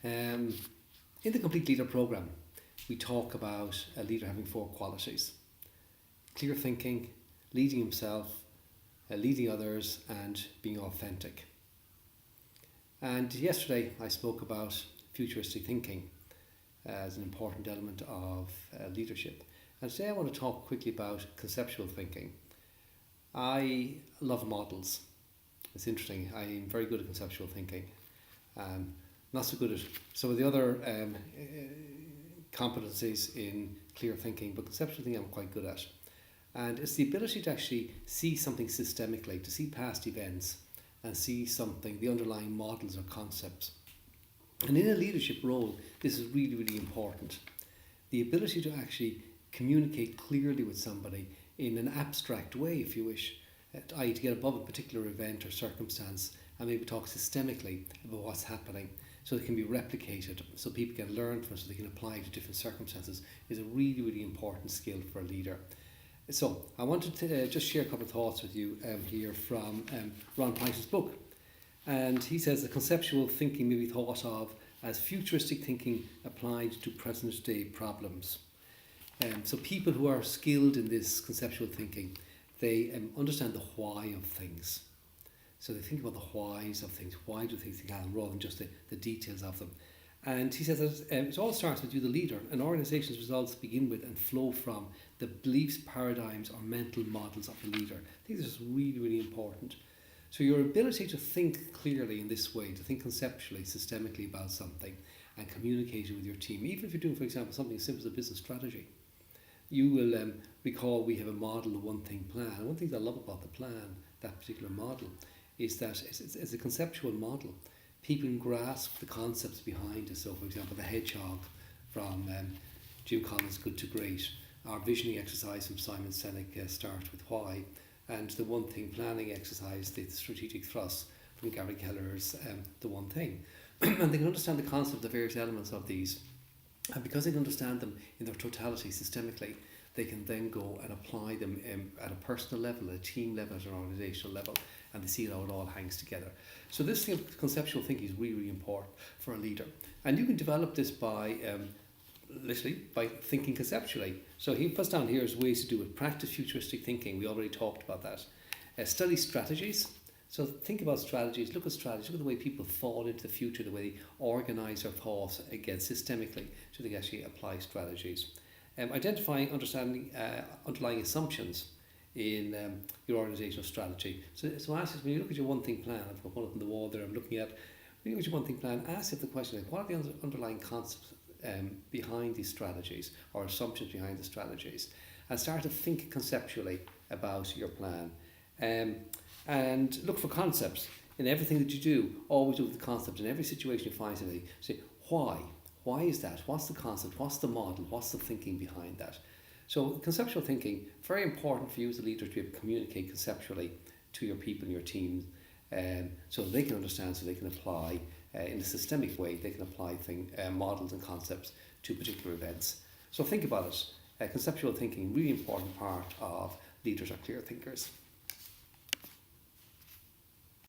In the Complete Leader program, we talk about a leader having 4 qualities: clear thinking, leading himself, leading others, and being authentic. And yesterday I spoke about futuristic thinking as an important element of leadership. And today I want to talk quickly about conceptual thinking. I love models. It's interesting. I'm very good at conceptual thinking. Not so good at some of the other competencies in clear thinking, but conceptual thinking I'm quite good at. And it's the ability to actually see something systemically, to see past events and see something, the underlying models or concepts. And in a leadership role, this is really, really important. The ability to actually communicate clearly with somebody in an abstract way, if you wish, i.e. to get above a particular event or circumstance and maybe talk systemically about what's happening so it can be replicated, so people can learn from it, so they can apply it to different circumstances, is a really, really important skill for a leader. So I wanted to just share a couple of thoughts with you here from Ron Price's book. And he says that conceptual thinking may be thought of as futuristic thinking applied to present day problems. So people who are skilled in this conceptual thinking, they understand the why of things. So they think about the whys of things. Why do things happen rather than just the details of them? And he says that it all starts with you, the leader. An organisation's results begin with and flow from the beliefs, paradigms or mental models of the leader. I think this is really, really important. So your ability to think clearly in this way, to think conceptually, systemically about something and communicate it with your team, even if you're doing, for example, something as simple as a business strategy, you will recall we have a model, the one thing plan. And one thing I love about the plan, that particular model, is that it's a conceptual model. People can grasp the concepts behind it. So, for example, the hedgehog from Jim Collins' Good to Great, our visioning exercise from Simon Sinek, Start with Why, and the one thing planning exercise, the strategic thrust from Gary Keller's The One Thing. And they can understand the concept of the various elements of these. And because they can understand them in their totality systemically, they can then go and apply them at a personal level, at a team level, at an organisational level, and they see how it all hangs together. So this thing of conceptual thinking is really, really important for a leader. And you can develop this by literally by thinking conceptually. So he puts down here as ways to do it. Practice futuristic thinking. We already talked about that. Study strategies. So think about strategies, look at strategies, look at the way people fall into the future, the way they organise their thoughts, again, systemically, so they can actually apply strategies. Identifying, understanding underlying assumptions in your organisational strategy. So ask us, when you look at your one thing plan, I've got one up on the wall there I'm looking at, when you look at your one thing plan, ask yourself the question, like, what are the underlying concepts behind these strategies or assumptions behind the strategies, and start to think conceptually about your plan. And look for concepts in everything that you do. Always look at the concept in every situation you find something. Say, why? Why is that? What's the concept? What's the model? What's the thinking behind that? So conceptual thinking, very important for you as a leader to be able to communicate conceptually to your people and your teams, so they can understand, so they can apply in a systemic way, they can apply models and concepts to particular events. So think about it. Conceptual thinking, really important part of leaders are clear thinkers.